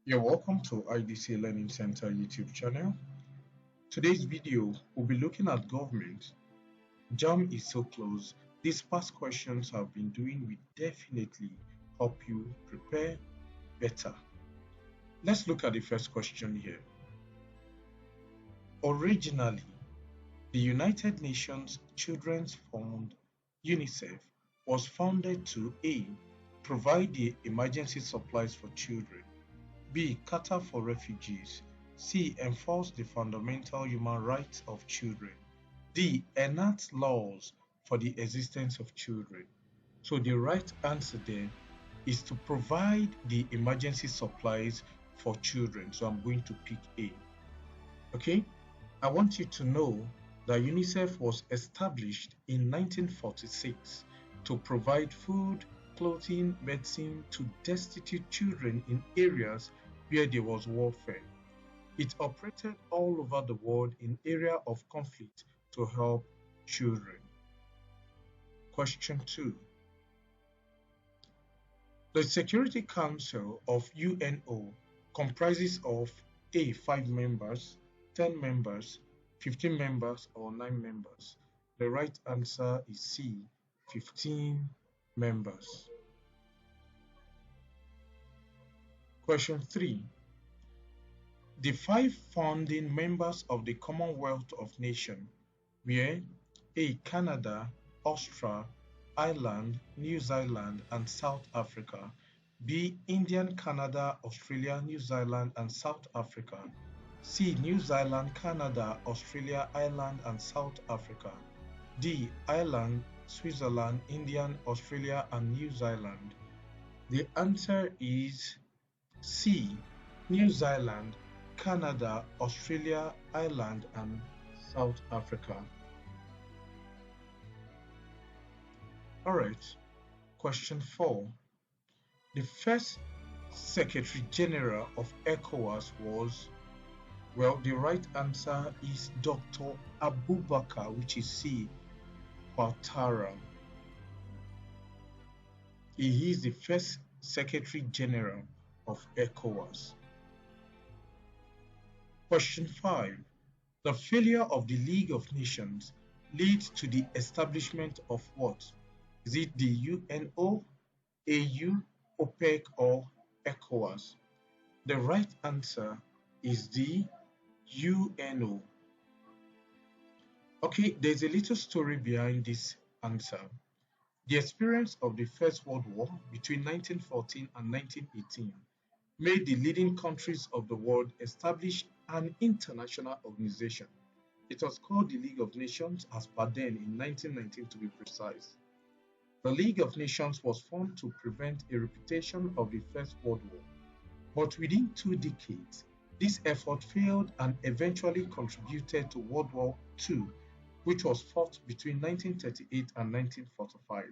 You're welcome to IDC Learning Center YouTube channel. Today's video, we'll be looking at government. Jamb is so close. These past questions I've been doing will definitely help you prepare better. Let's look at the first question here. Originally, the United Nations Children's Fund, UNICEF, was founded to A. Provide the emergency supplies for children, B. Cater for refugees, C. Enforce the fundamental human rights of children, D. Enact laws for the existence of children. So the right answer there is to provide the emergency supplies for children. So I'm going to pick A. Okay, I want you to know that UNICEF was established in 1946 to provide food, clothing, medicine to destitute children in areas where there was warfare. It operated all over the world in areas of conflict to help children. Question 2. The Security Council of UNO comprises of A. 5 members, 10 members, 15 members, or 9 members. The right answer is C. 15 members. Question 3. The 5 founding members of the Commonwealth of Nations were A. Canada, Australia, Ireland, New Zealand, and South Africa. B. India, Canada, Australia, New Zealand, and South Africa. C. New Zealand, Canada, Australia, Ireland, and South Africa. D. Ireland, Switzerland, India, Australia, and New Zealand. The answer is C. New Zealand, Canada, Australia, Ireland, and South Africa. Alright, question 4. The first Secretary General of ECOWAS was, well, the right answer is Dr. Abubakar, which is C. Ouattara. He is the first Secretary General of ECOWAS. Question 5. The failure of the League of Nations leads to the establishment of what? Is it the UNO, AU, OPEC, or ECOWAS? The right answer is the UNO. Okay, there's a little story behind this answer. The experience of the First World War between 1914 and 1918 made the leading countries of the world establish an international organization. It was called the League of Nations as per then in 1919 to be precise. The League of Nations was formed to prevent a repetition of the First World War, but within 2 decades, this effort failed and eventually contributed to World War II, which was fought between 1938 and 1945.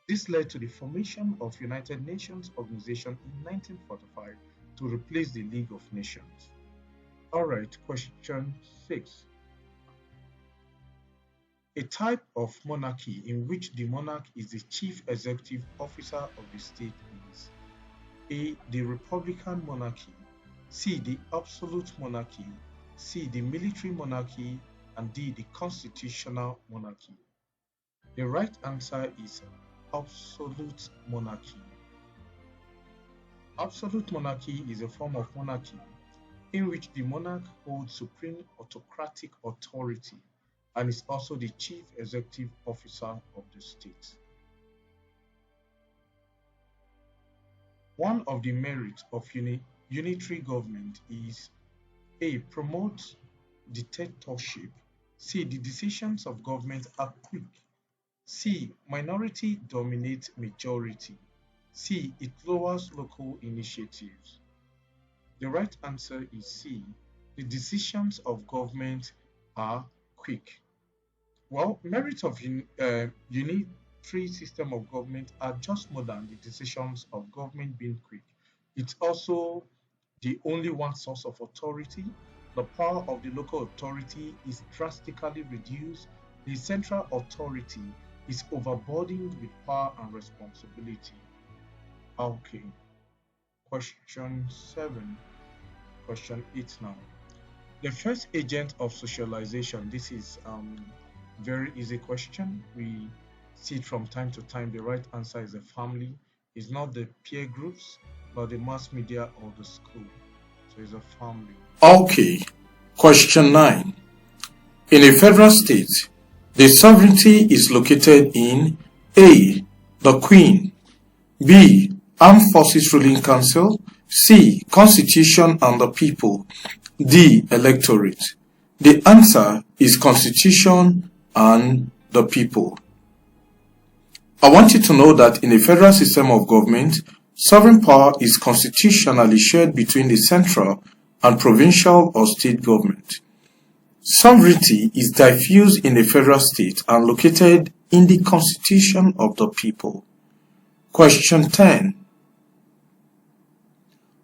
This led to the formation of United Nations Organization in 1945 to replace the League of Nations. Alright, question 6. A type of monarchy in which the monarch is the chief executive officer of the state is A. The Republican monarchy, C. The absolute monarchy, C. The military monarchy, and D. The constitutional monarchy. The right answer is absolute monarchy. Absolute monarchy is a form of monarchy in which the monarch holds supreme autocratic authority and is also the chief executive officer of the state. One of the merits of unitary government is A. Promote dictatorship, C. The decisions of government are quick, C. Minority dominate majority, C. It lowers local initiatives. The right answer is C. The decisions of government are quick. Well, merits of unitary system of government are just more than the decisions of government being quick. It's also the only one source of authority. The power of the local authority is drastically reduced. The central authority is overburdened with power and responsibility. Okay. Question 7. Question 8 now. The first agent of socialization. This is very easy question. We see it from time to time. The right answer is the family. It's not the peer groups, but the mass media or the school. So it's a family. Okay. Question 9. In a federal state, the sovereignty is located in A. The Queen, B. Armed Forces Ruling Council, C. Constitution and the people, D. Electorate. The answer is Constitution and the people. I want you to know that in a federal system of government, sovereign power is constitutionally shared between the central and provincial or state government. Sovereignty is diffused in a federal state and located in the Constitution of the people. Question 10.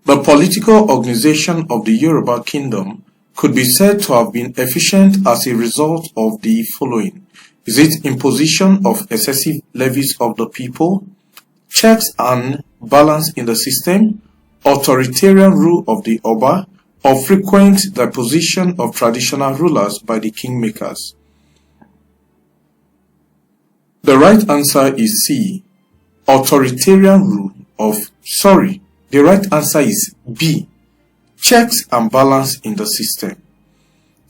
The political organization of the Yoruba Kingdom could be said to have been efficient as a result of the following. Is it imposition of excessive levies of the people, checks and balance in the system, authoritarian rule of the Oba, or frequent deposition of traditional rulers by the kingmakers? The right answer is C. Authoritarian rule of, the right answer is B. Checks and balance in the system.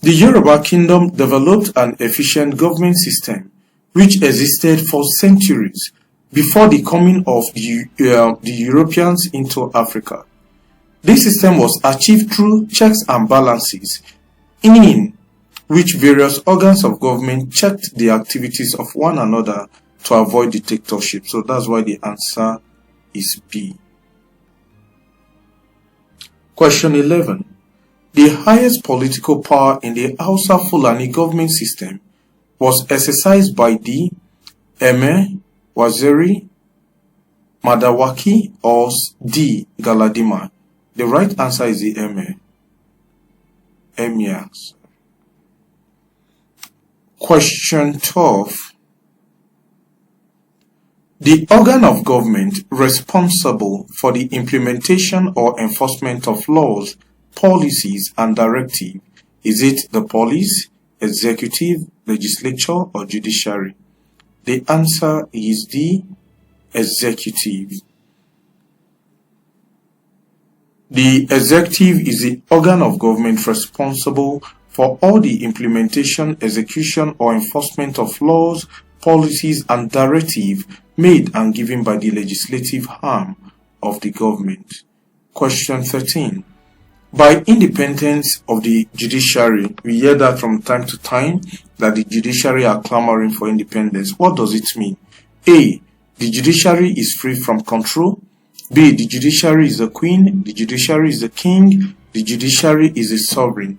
The Yoruba Kingdom developed an efficient government system which existed for centuries before the coming of the Europeans into Africa. This system was achieved through checks and balances, in which various organs of government checked the activities of one another to avoid dictatorship. So that's why the answer is B. Question 11. The highest political power in the Hausa Fulani government system was exercised by the Emir, Waziri, Madawaki, or D. Galadima. The right answer is the Emir. Emirs. Question 12. The organ of government responsible for the implementation or enforcement of laws, policies, and directives, is it the police, executive, legislature, or judiciary? The answer is the executive. The executive is the organ of government responsible for all the implementation, execution, or enforcement of laws, policies, and directives made and given by the legislative arm of the government. Question 13. By independence of the judiciary, we hear that from time to time that the judiciary are clamoring for independence. What does it mean? A. The judiciary is free from control. B. The judiciary is the queen. The judiciary is the king. The judiciary is a sovereign.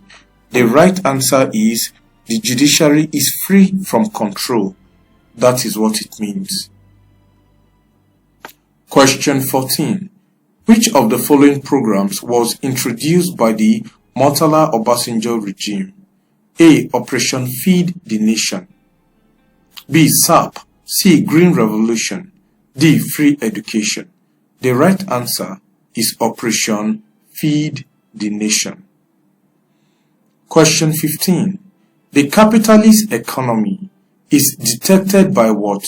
The right answer is the judiciary is free from control. That is what it means. Question 14. Which of the following programs was introduced by the Murtala Obasanjo regime? A. Operation Feed the Nation. B. SAP. C. Green Revolution. D. Free Education. The right answer is Operation Feed the Nation. Question 15. The capitalist economy is detected by what?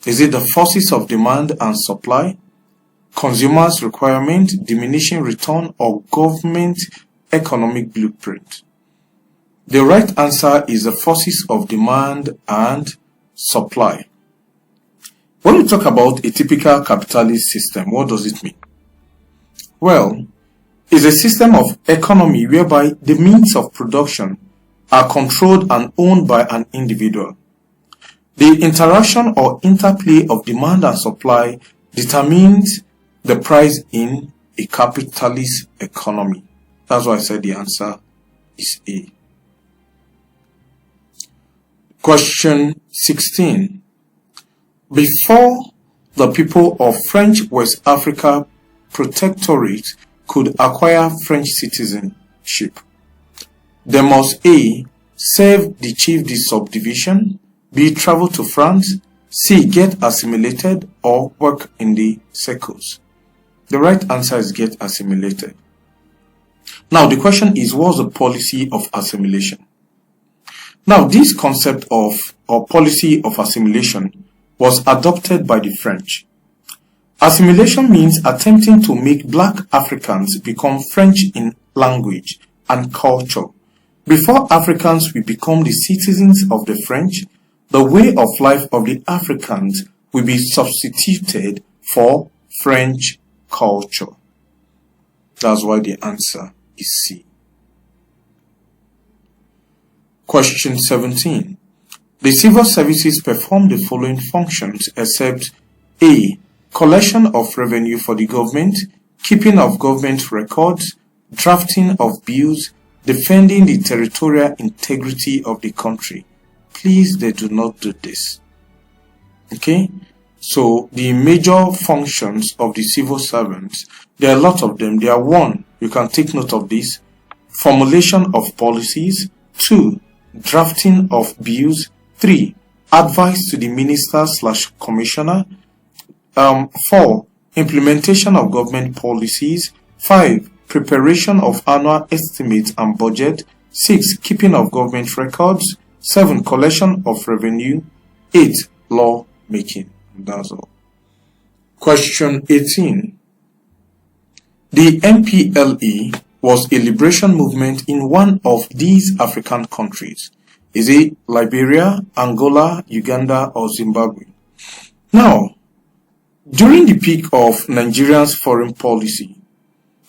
Is it the forces of demand and supply, consumers' requirement, diminishing return, or government economic blueprint? The right answer is the forces of demand and supply. When we talk about a typical capitalist system, what does it mean? Well, it's a system of economy whereby the means of production are controlled and owned by an individual. The interaction or interplay of demand and supply determines the price in a capitalist economy. That's why I said the answer is A. Question 16. Before the people of French West Africa Protectorate could acquire French citizenship, they must A. serve the chief de subdivision, B. travel to France, C. get assimilated, or work in the circles. The right answer is get assimilated. Now, the question is, what's the policy of assimilation? Now, this concept of or policy of assimilation was adopted by the French. Assimilation means attempting to make black Africans become French in language and culture. Before Africans will become the citizens of the French, the way of life of the Africans will be substituted for French culture. That's why the answer is C. Question 17. The civil services perform the following functions except A. Collection of revenue for the government, keeping of government records, drafting of bills, defending the territorial integrity of the country. Please, they do not do this. Okay? So, the major functions of the civil servants, there are a lot of them. There are 1, you can take note of this, formulation of policies, 2, drafting of bills, 3, advice to the minister/commissioner, 4, implementation of government policies, 5, preparation of annual estimates and budget, 6, keeping of government records, 7, collection of revenue, 8, law making. That's all. Question 18. The MPLA was a liberation movement in one of these African countries. Is it Liberia, Angola, Uganda, or Zimbabwe? Now, during the peak of Nigeria's foreign policy,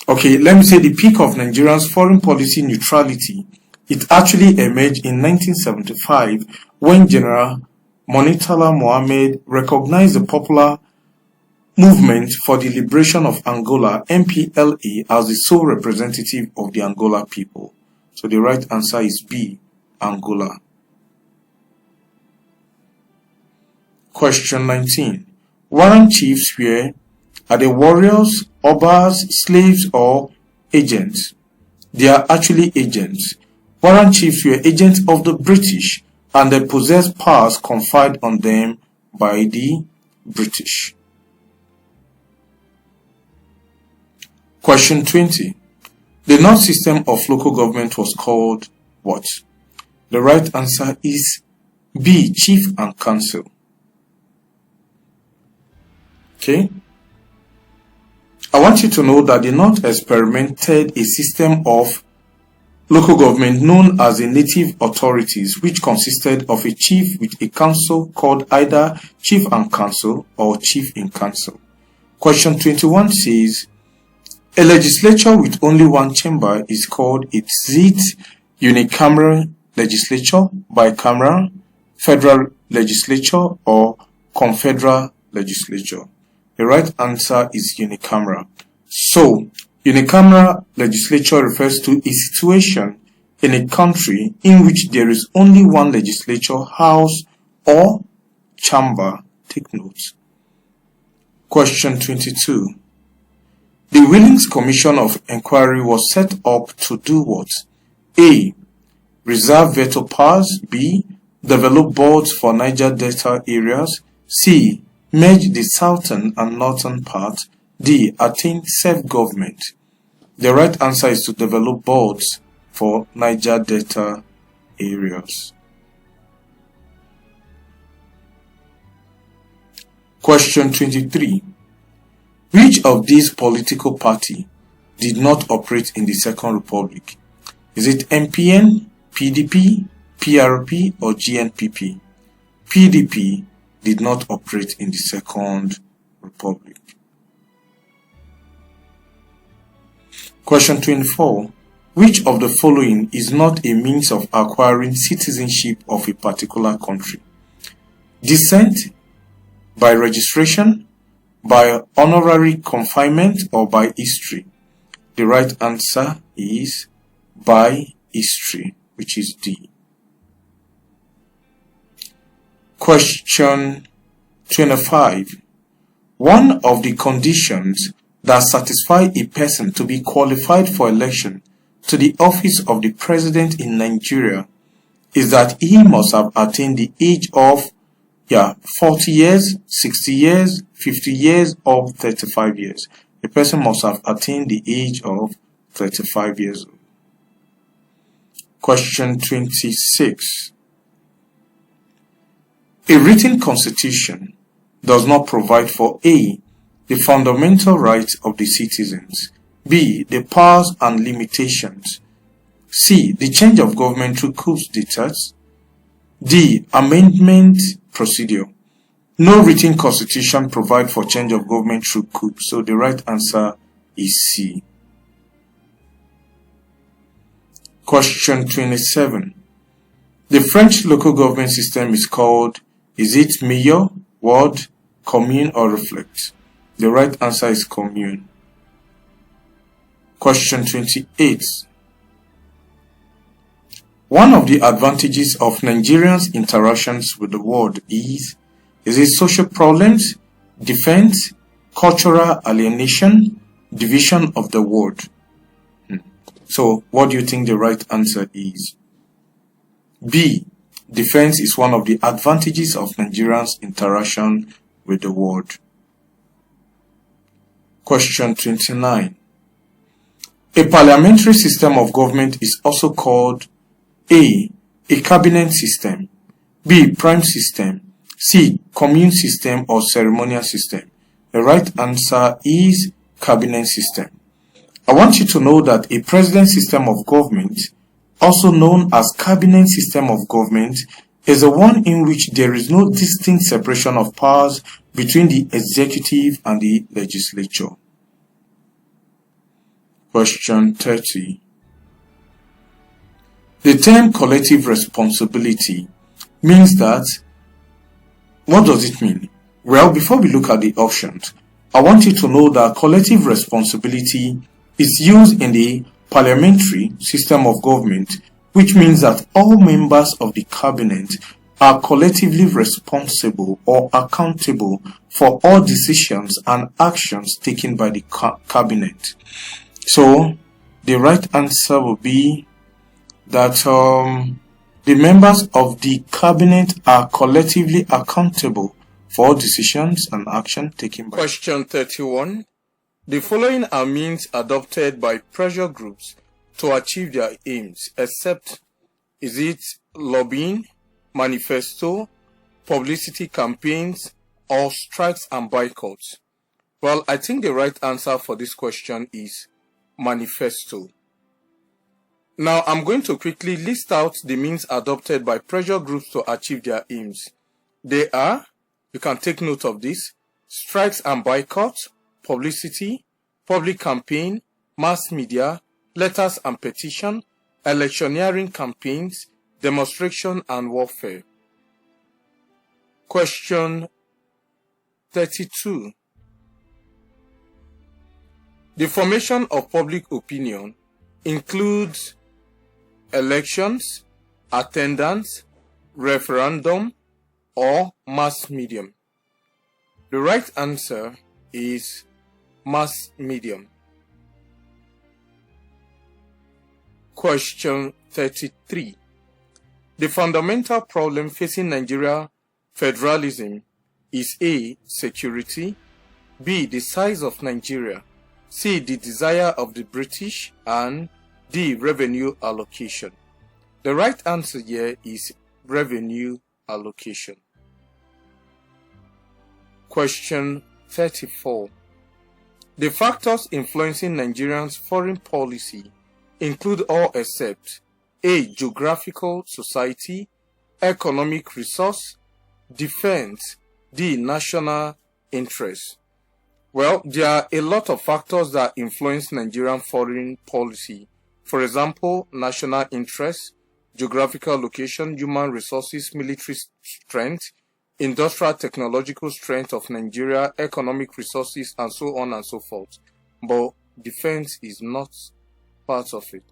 okay, let me say the peak of Nigeria's foreign policy neutrality, it actually emerged in 1975 when General Monitala Mohammed recognized the popular movement for the liberation of Angola, MPLA, as the sole representative of the Angola people. So the right answer is B, Angola. Question 19. Warrant chiefs are they warriors, obas, slaves, or agents? They are actually agents. Warrant chiefs were agents of the British, and they possess powers conferred on them by the British. Question 20. The North system of local government was called what? The right answer is B, chief and council. Okay. I want you to know that the North experimented a system of local government known as the native authorities, which consisted of a chief with a council called either chief and council or chief in council. Question 21 says, a legislature with only one chamber is called its unicameral legislature, bicameral, federal legislature, or confederal legislature. The right answer is unicameral. So, unicameral legislature refers to a situation in a country in which there is only one legislature, house, or chamber. Take notes. Question 22. The Willings Commission of Inquiry was set up to do what? A. Reserve veto powers. B. Develop boards for Niger Delta areas. C. Merge the southern and northern part. D. Attain self-government. The right answer is to develop boards for Niger Delta areas. Question 23. Which of these political parties did not operate in the Second Republic? Is it MPN, PDP, PRP, or GNPP? PDP did not operate in the Second Republic. Question 24. Which of the following is not a means of acquiring citizenship of a particular country? Descent, by registration, by honorary confinement, or by history? The right answer is by history, which is D. Question 25. One of the conditions that satisfy a person to be qualified for election to the office of the president in Nigeria is that he must have attained the age of 40 years, 60 years, 50 years, or 35 years. The person must have attained the age of 35 years old. Question 26. A written constitution does not provide for A. the fundamental rights of the citizens, B. the powers and limitations, C. the change of government through coups d'etat, D. amendment procedure. No written constitution provides for change of government through coup, so the right answer is C. Question 27. The French local government system is called, is it mayor, ward, commune, or reflect? The right answer is commune. Question 28. One of the advantages of Nigerians' interactions with the world is it social problems, defense, cultural alienation, division of the world? So, what do you think the right answer is? B. Defense is one of the advantages of Nigerians' interaction with the world. Question 29. A parliamentary system of government is also called A. a cabinet system, B. prime system, C. commune system or ceremonial system. The right answer is cabinet system. I want you to know that a president system of government, also known as cabinet system of government, is the one in which there is no distinct separation of powers between the executive and the legislature. Question 30. The term collective responsibility means that, what does it mean? Well, before we look at the options, I want you to know that collective responsibility is used in the parliamentary system of government, which means that all members of the cabinet are collectively responsible or accountable for all decisions and actions taken by the cabinet. So, the right answer will be that the members of the cabinet are collectively accountable for all decisions and actions taken by. Question 31. The following are means adopted by pressure groups to achieve their aims, except, is it lobbying, manifesto, publicity campaigns, or strikes and boycotts? Well, I think the right answer for this question is manifesto. Now, I'm going to quickly list out the means adopted by pressure groups to achieve their aims. They are, you can take note of this, strikes and boycotts, publicity, public campaign, mass media, letters and petition, electioneering campaigns, demonstration and warfare. Question 32. The formation of public opinion includes elections, attendance, referendum, or mass medium. The right answer is mass medium. Question 33. The fundamental problem facing Nigeria federalism is A. security, B. the size of Nigeria, C. the desire of the British, and D. revenue allocation. The right answer here is revenue allocation. Question 34. The factors influencing Nigerians' foreign policy include all except A. geographical society, economic resource, defense, D. national interest. Well, there are a lot of factors that influence Nigerian foreign policy. For example, national interest, geographical location, human resources, military strength, industrial technological strength of Nigeria, economic resources, and so on and so forth. But defense is not part of it.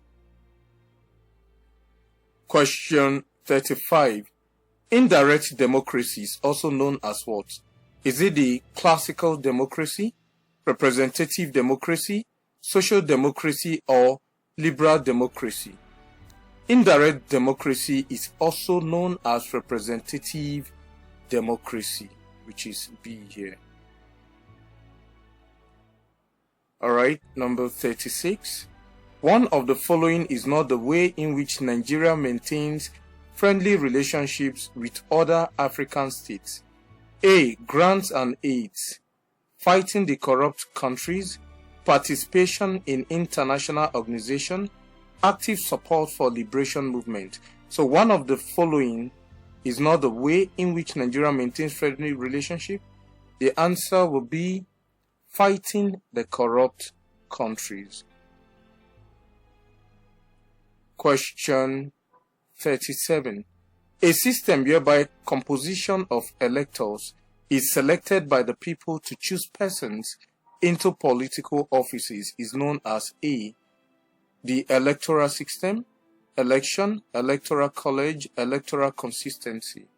Question 35. Indirect democracies, also known as what? Is it the classical democracy, representative democracy, social democracy, or liberal democracy? Indirect democracy is also known as representative democracy, which is B here. Alright, number 36. One of the following is not the way in which Nigeria maintains friendly relationships with other African states. A. Grants and aids, fighting the corrupt countries, participation in international organization, active support for liberation movement. So one of the following is not the way in which Nigeria maintains friendly relationship. The answer will be fighting the corrupt countries. Question 37. A system whereby composition of electors is selected by the people to choose persons into political offices is known as A. The electoral system, election, electoral college, electoral consistency.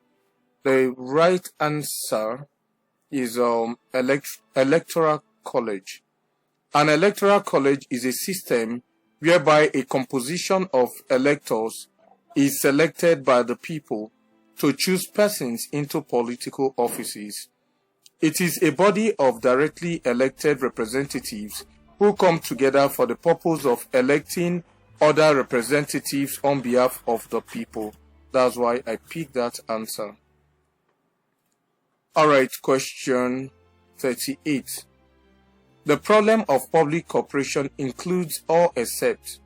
The right answer is electoral college. An electoral college is a system whereby a composition of electors is selected by the people to choose persons into political offices. It is a body of directly elected representatives who come together for the purpose of electing other representatives on behalf of the people. That's why I picked that answer. Alright, question 38. The problem of public cooperation includes all except.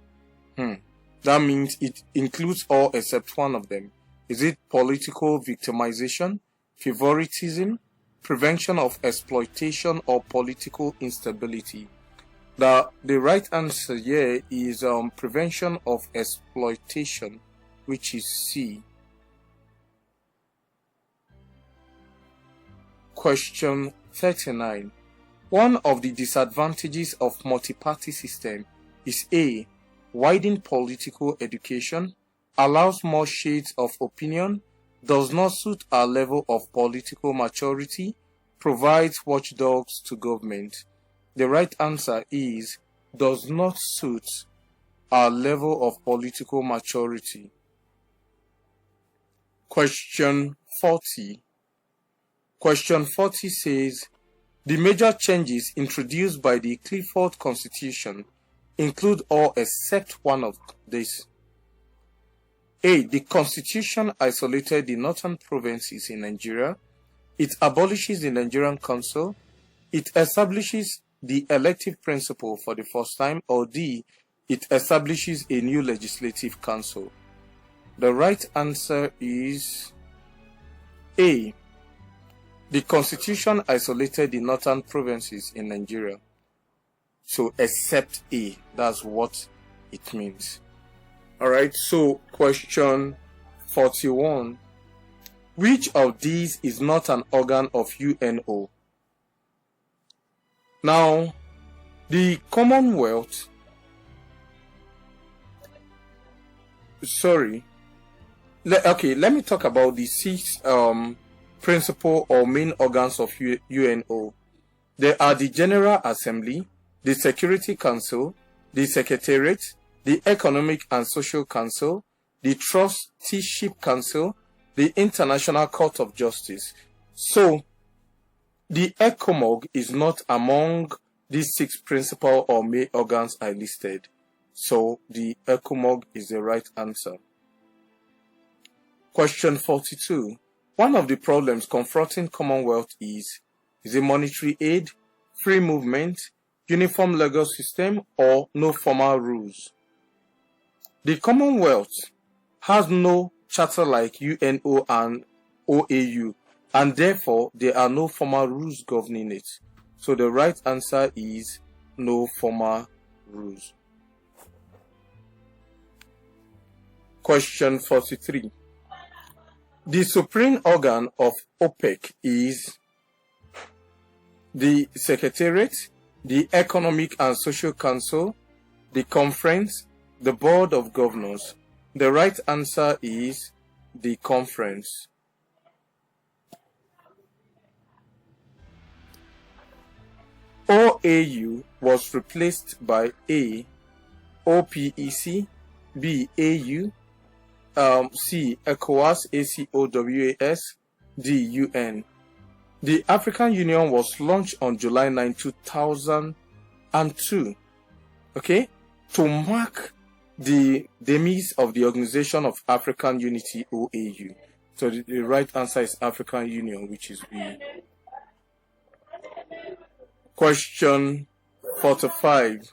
That means it includes all except one of them. Is it political victimization, favoritism, prevention of exploitation, or political instability? The right answer here is prevention of exploitation, which is C. Question 39. One of the disadvantages of multi-party system is A. Widened political education, allows more shades of opinion, does not suit our level of political maturity, provides watchdogs to government. The right answer is does not suit our level of political maturity. Question 40. Question 40 says, the major changes introduced by the Clifford Constitution include all except one of these. A. The Constitution isolated the northern provinces in Nigeria. It abolishes the Nigerian Council. It establishes the elective principle for the first time. Or D. It establishes a new legislative council. The right answer is A. The Constitution isolated the northern provinces in Nigeria. So, except A, that's what it means. Alright, so question 41. Which of these is not an organ of UNO? Now, the Commonwealth, let me talk about the six principal or main organs of UNO. There are the General Assembly, the Security Council, the Secretariat, the Economic and Social Council, the Trusteeship Council, the International Court of Justice. So, the ECOMOG is not among these six principal or main organs I listed. So, the ECOMOG is the right answer. Question 42. One of the problems confronting Commonwealth is it monetary aid, free movement, uniform legal system, or no formal rules? The Commonwealth has no charter like UNO and OAU, and therefore there are no formal rules governing it. So the right answer is no formal rules. Question 43. The supreme organ of OPEC is the Secretariat, the Economic and Social Council, the Conference, the Board of Governors. The right answer is the Conference. OAU was replaced by A. OPEC, B. AU, C. ECOWAS, ACOWAS, D. UN. The African Union was launched on July 9, 2002. Okay? to mark the demise of the Organization of African Unity, OAU. So the right answer is African Union, which is B. Question 45.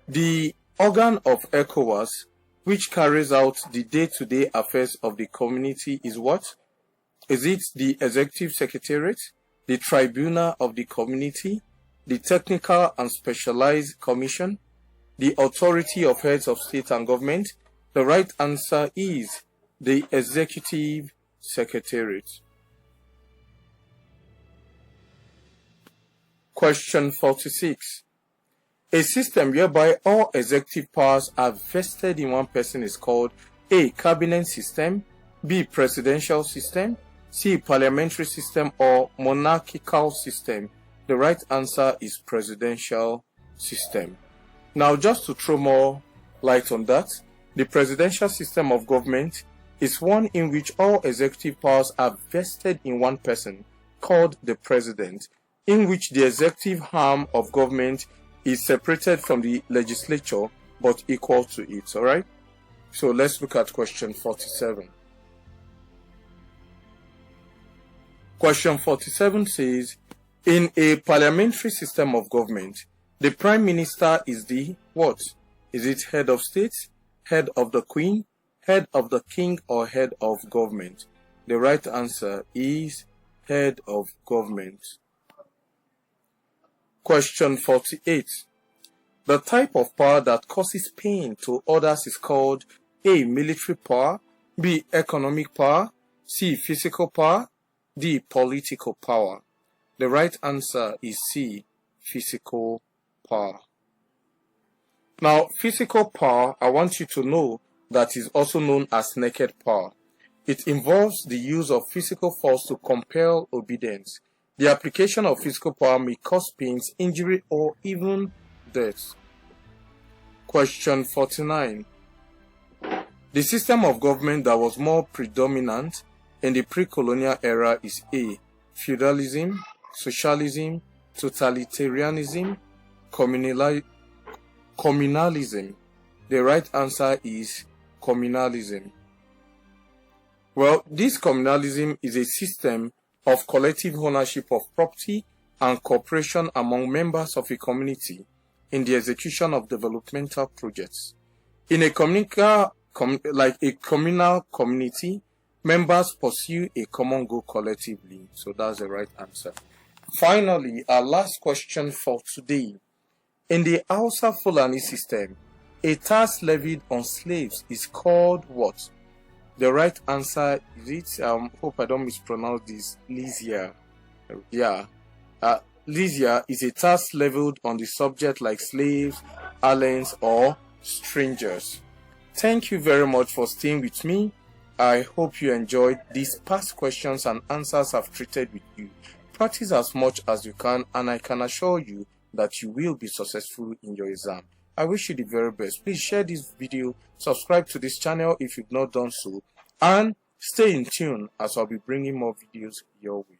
The organ of ECOWAS, which carries out the day-to-day affairs of the community, is what? Is it the Executive Secretariat, the Tribunal of the Community, the Technical and Specialized Commission, the Authority of Heads of State and Government? The right answer is the Executive Secretariat. Question 46. A system whereby all executive powers are vested in one person is called A. Cabinet system, B. Presidential system, C. Parliamentary system, or monarchical system. The right answer is presidential system. Now, just to throw more light on that, the presidential system of government is one in which all executive powers are vested in one person, called the president, in which the executive arm of government is separated from the legislature but equal to it. Alright? So let's look at question 47. Question 47 says, in a parliamentary system of government, the prime minister is the what? Is it head of state, head of the queen, head of the king, or head of government? The right answer is head of government. Question 48. The type of power that causes pain to others is called A. Military power, B. Economic power, C. Physical power, D. Political power. The right answer is C. Physical power. Now, physical power, I want you to know that is also known as naked power. It involves the use of physical force to compel obedience. The application of physical power may cause pains, injury, or even death. Question 49. The system of government that was more predominant in the pre-colonial era is A. Feudalism, socialism, totalitarianism, communalism. The right answer is communalism. Well, this communalism is a system of collective ownership of property and cooperation among members of a community in the execution of developmental projects. In a communal community, members pursue a common goal collectively. So that's the right answer. Finally, our last question for today. In the Hausa Fulani system, a tax levied on slaves is called what? The right answer is hope I don't mispronounce this, Lizia. Yeah. Lizia is a tax leveled on the subject like slaves, aliens, or strangers. Thank you very much for staying with me. I hope you enjoyed these past questions and answers I've treated with you. Practice as much as you can, and I can assure you that you will be successful in your exam. I wish you the very best. Please share this video, subscribe to this channel if you've not done so, and stay in tune as I'll be bringing more videos your way.